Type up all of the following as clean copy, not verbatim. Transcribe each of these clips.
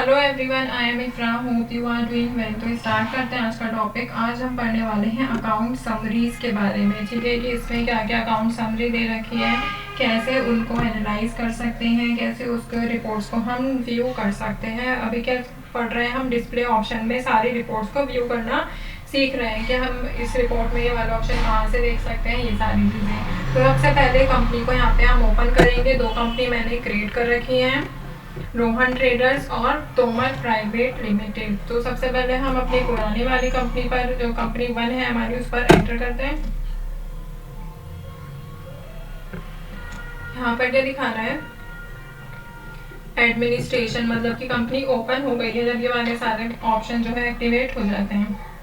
Hello everyone, I am Iffra, hope you are doing well. तो start करते हैं आज का टॉपिक। आज हम पढ़ने वाले हैं अकाउंट समरीज के बारे में। ठीक है कि इसमें क्या क्या अकाउंट समरी दे रखी है, कैसे उनको एनालाइज कर सकते हैं, कैसे उसके रिपोर्ट्स को हम व्यू कर सकते हैं। अभी क्या पढ़ रहे हैं हम, डिस्प्ले ऑप्शन में सारी रिपोर्ट्स को व्यू करना सीख रहे हैं कि हम इस रिपोर्ट में ये वाला ऑप्शन कहाँ से देख सकते हैं, ये सारी चीज़ें। तो सबसे पहले कंपनी को यहाँ पे हम ओपन करेंगे। दो कंपनी मैंने क्रिएट कर रखी हैं, रोहन ट्रेडर्स और तोमर प्राइवेट लिमिटेड। तो सबसे पहले हम अपनी पुरानी वाली कंपनी पर, जो कंपनी 1 है हमारी, उस पर एंटर करते हैं। यहाँ पर क्या दिखा रहा है, एडमिनिस्ट्रेशन, मतलब कि कंपनी ओपन हो गई है जब ये वाले सारे ऑप्शन जो है एक्टिवेट हो जाते हैं।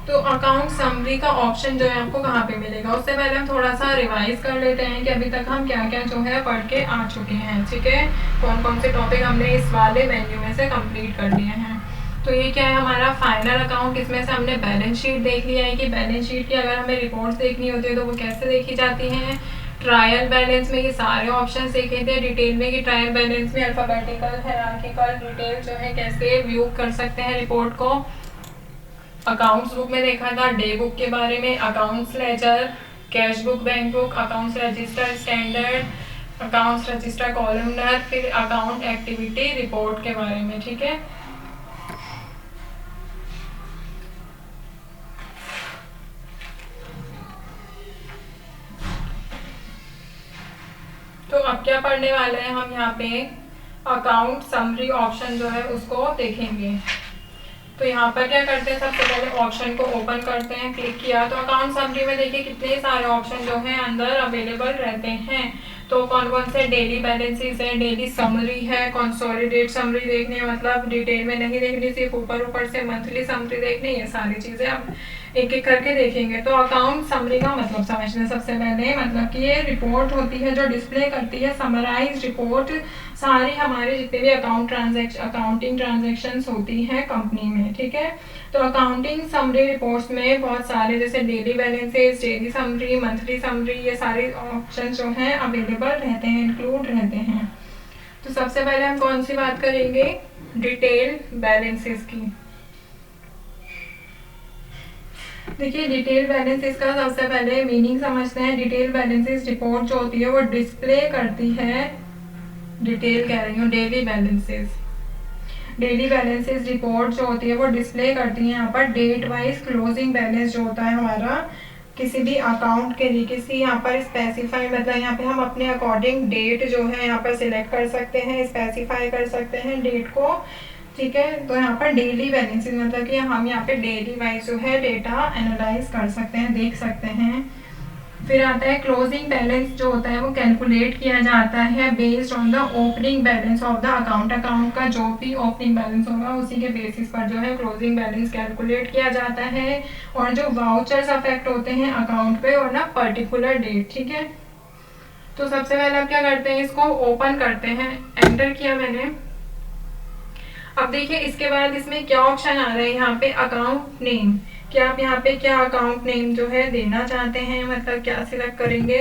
तो अकाउंट समरी का ऑप्शन जो है आपको कहाँ पे मिलेगा, उससे पहले हम थोड़ा सा रिवाइज कर लेते हैं कि अभी तक हम क्या क्या जो है पढ़ के आ चुके हैं। ठीक है, कौन कौन से टॉपिक हमने इस वाले मेन्यू में से कंप्लीट कर लिए हैं। तो ये क्या है, हमारा फाइनल अकाउंट। इसमें से हमने बैलेंस शीट देख लिया है कि बैलेंस शीट की अगर हमें रिपोर्ट्स देखनी होती है तो वो कैसे देखी जाती हैं। ट्रायल बैलेंस में ये सारे ऑप्शन देखे थे। डिटेल में कि ट्रायल बैलेंस में अल्फाबेटिकल, हायरार्किकल, डिटेल जो है कैसे व्यू कर सकते हैं रिपोर्ट को। अकाउंट्स बुक में देखा था डे बुक के बारे में, accounts ledger, cash book, bank book, accounts register standard, accounts register columnar, फिर अकाउंट एक्टिविटी रिपोर्ट के बारे में। ठीक है, तो अब क्या पढ़ने वाले हैं हम, यहाँ पे अकाउंट समरी ऑप्शन जो है उसको देखेंगे। तो यहाँ पर क्या करते हैं, सबसे पहले ऑप्शन को ओपन करते हैं। क्लिक किया तो अकाउंट समरी में देखिए कितने सारे ऑप्शन जो हैं अंदर अवेलेबल रहते हैं। तो कौन कौन से डेली बैलेंसेस है, डेली समरी है, कंसोलिडेट समरी देखनी है, मतलब डिटेल में नहीं देखनी, सिर्फ ऊपर ऊपर से मंथली समरी देखनी, ये सारी चीज़ें अब एक एक करके देखेंगे। तो अकाउंट समरी का मतलब समझना सबसे पहले, मतलब कि ये रिपोर्ट होती है जो डिस्प्ले करती है समराइज रिपोर्ट, सारी हमारे जितने भी अकाउंटिंग ट्रांजेक्शंस होती हैं कंपनी में। ठीक है, तो अकाउंटिंग समरी रिपोर्ट्स में बहुत सारे, जैसे daily balances, daily summary, monthly summary, ये सारे ऑप्शन जो हैं अवेलेबल रहते हैं, इंक्लूड रहते हैं। तो सबसे पहले हम कौन सी बात करेंगे, डिटेल बैलेंसेस की। देखिए डिटेल बैलेंसेस का सबसे पहले मीनिंग समझते हैं। डिटेल बैलेंसेस रिपोर्ट जो होती है वो डिस्प्ले करती है, डिटेल कह रही हूँ, डेली बैलेंसेस रिपोर्ट जो होती है वो डिस्प्ले करती है यहाँ पर डेट वाइज क्लोजिंग बैलेंस जो होता है हमारा किसी भी अकाउंट के लिए, किसी यहाँ पर स्पेसिफाई, मतलब यहाँ पे हम अपने अकॉर्डिंग डेट जो है यहाँ पर सिलेक्ट कर सकते हैं, स्पेसिफाई कर सकते हैं डेट को। ठीक है, तो यहाँ पर डेली बैलेंसेस मतलब कि हम यहाँ पे डेली वाइज जो है डेटा एनालाइज कर सकते हैं, देख सकते हैं। फिर आता है क्लोजिंग बैलेंस जो होता है वो कैलकुलेट किया जाता है based on the opening balance of the account. Account का जो भी ओपनिंग बैलेंस होगा उसी के बेसिस पर जो है क्लोजिंग बैलेंस कैलकुलेट किया जाता है। और जो वाउचर्स अफेक्ट होते हैं अकाउंट पे और ना पर्टिकुलर डेट। ठीक है, तो सबसे पहले आप क्या करते हैं, इसको ओपन करते हैं। एंटर किया मैंने। अब देखिए इसके बाद इसमें क्या ऑप्शन आ रहा है, यहाँ पे अकाउंट नेम। क्या आप यहाँ पे क्या अकाउंट नेम जो है देना चाहते हैं, मतलब क्या सिलेक्ट करेंगे।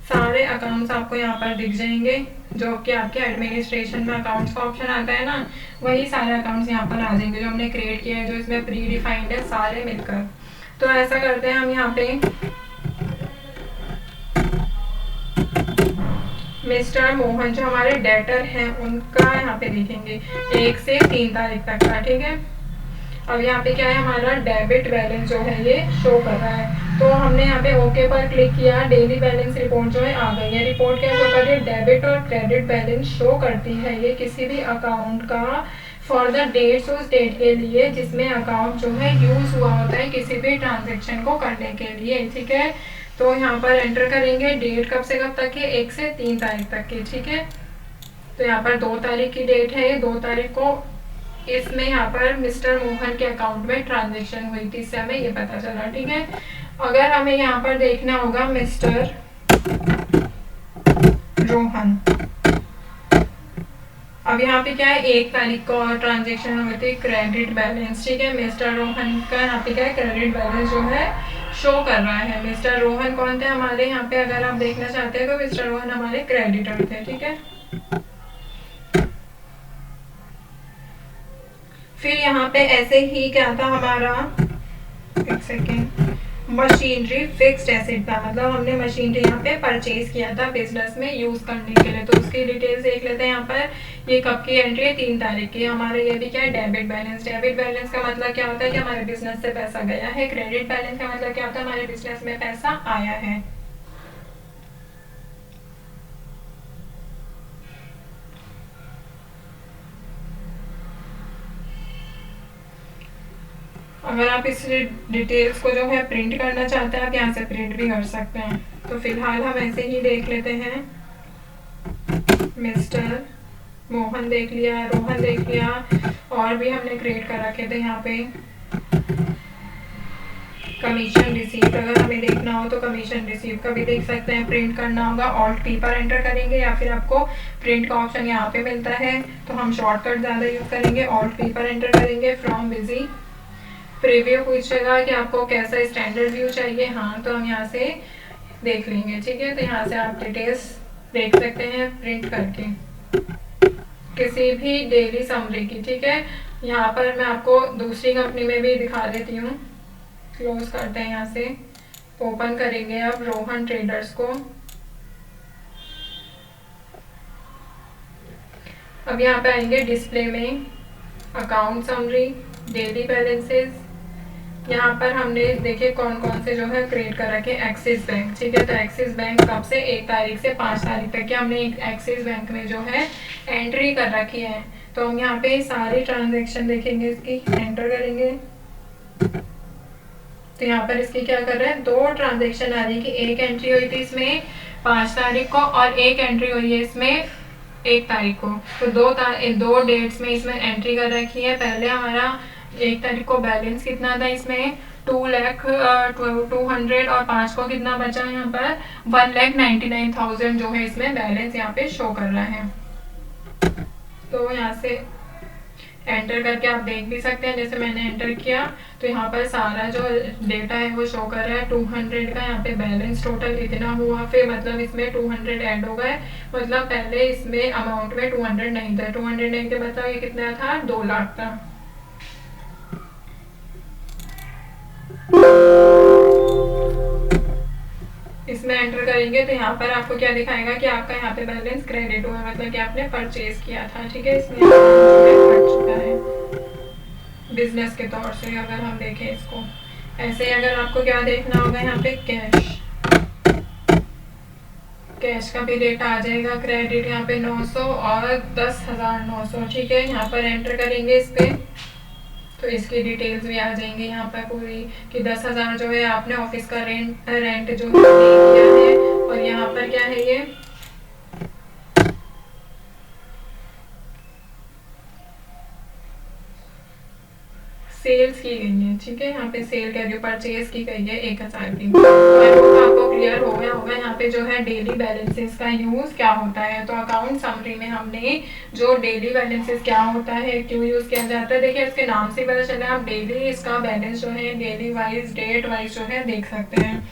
सारे अकाउंट्स आपको यहाँ पर दिख जाएंगे, जो कि आपके एडमिनिस्ट्रेशन में अकाउंट्स का ऑप्शन आता है ना, वही सारे अकाउंट्स यहाँ पर आ जाएंगे जो हमने क्रिएट किया है, जो इसमें प्री डिफाइंड है सारे मिलकर। तो ऐसा करते हैं हम, यहाँ पे मिस्टर मोहन जो हमारे डेटर हैं उनका यहाँ पे देखेंगे 1 से 3 तारीख तक का। ठीक है, अब यहाँ पे क्या है, हमारा डेबिट बैलेंस जो है ये शो कर रहा है। तो हमने यहाँ पे ओके पर क्लिक किया, डेली बैलेंस रिपोर्ट जो है आ गई है। रिपोर्ट क्या शो कर रही है, डेबिट और क्रेडिट बैलेंस शो करती है ये किसी भी अकाउंट का फॉर द डेट्स उस डेट के लिए जिसमें अकाउंट जो है यूज हुआ होता है किसी भी ट्रांजेक्शन को करने के लिए। ठीक है, तो यहाँ पर एंटर करेंगे डेट कब से कब तक है, 1 से 3 तारीख तक की। ठीक है, तो यहाँ पर 2 तारीख की डेट है, 2 तारीख को इसमें यहाँ पर मिस्टर मोहन के अकाउंट में ट्रांजेक्शन हुई थी, इससे हमें ये पता चला। ठीक है, अगर हमें यहाँ पर देखना होगा मिस्टर रोहन, अब यहाँ पे क्या है, 1 तारीख को ट्रांजेक्शन हुई थी, क्रेडिट बैलेंस। ठीक है, मिस्टर रोहन का यहाँ पे क्या है, क्रेडिट बैलेंस जो है शो कर रहा है। मिस्टर रोहन कौन थे हमारे यहाँ पे, अगर आप देखना चाहते हैं तो मिस्टर रोहन हमारे क्रेडिटर थे। ठीक है, फिर यहाँ पे ऐसे ही क्या था हमारा, एक सेकेंड, मशीनरी फिक्स्ड एसेट था, मतलब हमने मशीनरी यहाँ पे परचेज किया था बिजनेस में यूज करने के लिए। तो उसकी डिटेल्स देख लेते हैं। यहाँ पर ये कब की एंट्री है, 3 तारीख की। हमारे ये भी क्या है, डेबिट बैलेंस। डेबिट बैलेंस का मतलब क्या होता है कि हमारे बिजनेस से पैसा गया है। क्रेडिट बैलेंस का मतलब क्या होता है, हमारे बिजनेस में पैसा आया है। अगर आप इस डिटेल्स को जो है प्रिंट करना चाहते हैं, आप यहाँ से प्रिंट भी कर सकते हैं। तो फिलहाल हम ऐसे ही देख लेते हैं। मिस्टर मोहन देख लिया, रोहन देख लिया, और भी हमने क्रिएट कर रखे थे यहाँ पे। कमीशन रिसीव, अगर हमें देखना हो तो कमीशन रिसीव का भी देख सकते हैं। प्रिंट करना होगा, ऑल्ट पी पर एंटर करेंगे, या फिर आपको प्रिंट का ऑप्शन यहाँ पे मिलता है, तो हम शॉर्टकट ज़्यादा यूज़ करेंगे, ऑल्ट पी पर एंटर करेंगे। फ्रॉम बिजी प्रीव्यू पूछेगा कि आपको कैसा स्टैंडर्ड व्यू चाहिए, हाँ तो हम यहाँ से देख लेंगे, ठीक है। तो यहाँ से आप डिटेल्स देख सकते हैं प्रिंट करके किसी भी डेली समरी की, ठीक है। यहाँ पर मैं आपको दूसरी कंपनी में भी दिखा देती हूँ। क्लोज करते हैं, यहाँ से ओपन करेंगे अब रोहन ट्रेडर्स को। अब यहाँ पे आएंगे डिस्प्ले में, अकाउंट समरी, डेली बैलेंसेस। यहाँ पर हमने देखे कौन कौन से जो है क्रिएट कर रखे, एक्सिस बैंक, ठीक है। तो एक्सिस बैंक कब से, 1 तारीख से 5 तारीख तक की हमने एक्सिस बैंक में जो है एंट्री कर रखी है। तो हम यहाँ पे सारी ट्रांजेक्शन देखेंगे, इसकी एंटर करेंगे। तो यहाँ पर इसकी क्या कर रहे हैं, 2 ट्रांजेक्शन आ रही है कि एक एंट्री हुई थी इसमें 5 तारीख को, और एक एंट्री हुई है इसमें 1 तारीख को। तो दो डेट्स में इसमें एंट्री कर रखी है। पहले हमारा 1 तारीख को बैलेंस कितना था इसमें, 2,00,200, और 5 को कितना बचा है यहाँ पर, 1,99,000 जो है इसमें बैलेंस यहाँ पे शो कर रहा है। तो यहाँ से एंटर करके आप देख भी सकते हैं, जैसे मैंने एंटर किया तो यहाँ पर सारा जो डेटा है वो शो कर रहा है। 200 का यहाँ पे बैलेंस टोटल इतना हुआ, फिर मतलब इसमें 200 ऐड हो गए, मतलब पहले इसमें अमाउंट में 200 नहीं था। 200 नहीं थे, मतलब ये कितना था, 2 लाख था। इसमें एंटर करेंगे तो यहाँ पर आपको क्या दिखाएगा कि आपका यहाँ पे बैलेंस क्रेडिट हुआ, मतलब कि आपने परचेज किया था, ठीक है। इसमें कट चुका है बिजनेस के तौर से। अगर हम देखें इसको ऐसे ही, अगर आपको क्या देखना होगा यहाँ पे, कैश का भी डेटा आ जाएगा। क्रेडिट यहाँ पे 900 और 10,900, ठीक है। यहाँ पर एंटर करेंगे इस पे, तो इसकी डिटेल्स भी आ जाएंगी यहाँ पर पूरी, कि 10,000 जो है आपने ऑफिस का रेंट जो है किया है। और यहाँ पर क्या है, ये सेल्स की गई है, ठीक है। यहाँ पे सेल कैरियर परचेज की गई है 1,000 की। आपको क्लियर हो गया होगा यहाँ पे जो है डेली बैलेंसेस का यूज क्या होता है। तो अकाउंट समरी में हमने जो डेली बैलेंसेस क्या होता है, क्यों यूज किया जाता है, देखिए इसके नाम से पता चला। आप डेली इसका बैलेंस जो है डेली वाइज, डेट वाइज जो है देख सकते हैं।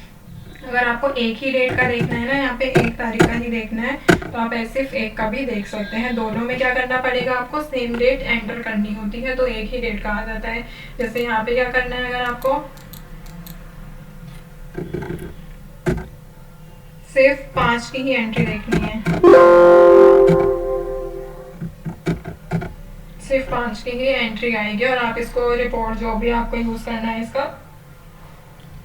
अगर आपको एक ही डेट का देखना है ना, यहाँ पे 1 तारीख का ही देखना है, तो आप ऐसे सिर्फ एक का भी देख सकते हैं। दोनों में क्या करना पड़ेगा, आपको सेम डेट एंटर करनी होती है, तो एक ही डेट कहा जाता है। जैसे यहाँ पे क्या करना है, अगर आपको सिर्फ 5 की ही एंट्री देखनी है, सिर्फ 5 की ही एंट्री आएगी, और आप इसको रिपोर्ट जो भी आपको यूज करना है, इसका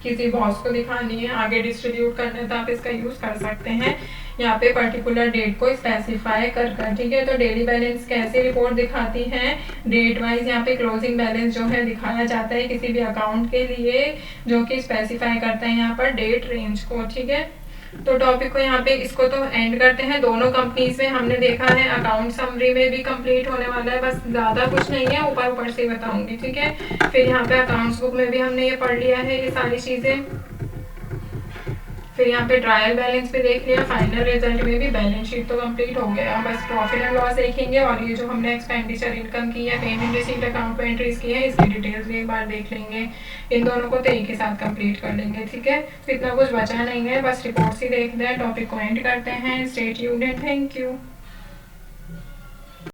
किसी बॉस को दिखानी है, आगे डिस्ट्रीब्यूट करना है, तो आप इसका यूज कर सकते हैं। यहाँ पे पर्टिकुलर डेट को स्पेसिफाई कर, ठीक है। तो डेली बैलेंस कैसे रिपोर्ट दिखाती है, डेट वाइज यहाँ पे क्लोजिंग बैलेंस जो है दिखाया जाता है किसी भी अकाउंट के लिए, जो कि स्पेसिफाई करता है यहाँ पर डेट रेंज को, ठीक है। तो टॉपिक को यहाँ पे इसको तो एंड करते हैं। दोनों कंपनीज में हमने देखा है, अकाउंट समरी में भी कंप्लीट होने वाला है, बस ज़्यादा कुछ नहीं है, ऊपर ऊपर से बताऊंगी, ठीक है। फिर यहाँ पे अकाउंट्स बुक में भी हमने ये पढ़ लिया है ये सारी चीज़ें। फिर यहाँ पे ट्रायल बैलेंस भी देख लिया, फाइनल रिजल्ट में भी बैलेंस शीट तो कंप्लीट हो गया। बस प्रॉफिट एंड लॉस देखेंगे, और ये जो हमने एक्सपेंडिचर इनकम की है, पेमेंट रिसीट अकाउंट पे एंट्रीज की है, इसकी डिटेल्स भी एक बार देख लेंगे। इन दोनों को तो एक ही साथ कंप्लीट कर लेंगे, ठीक है। तो इतना कुछ बचा नहीं है, बस रिपोर्ट्स ही देखते हैं। टॉपिक को एंड करते हैं। Stay tuned and thank you.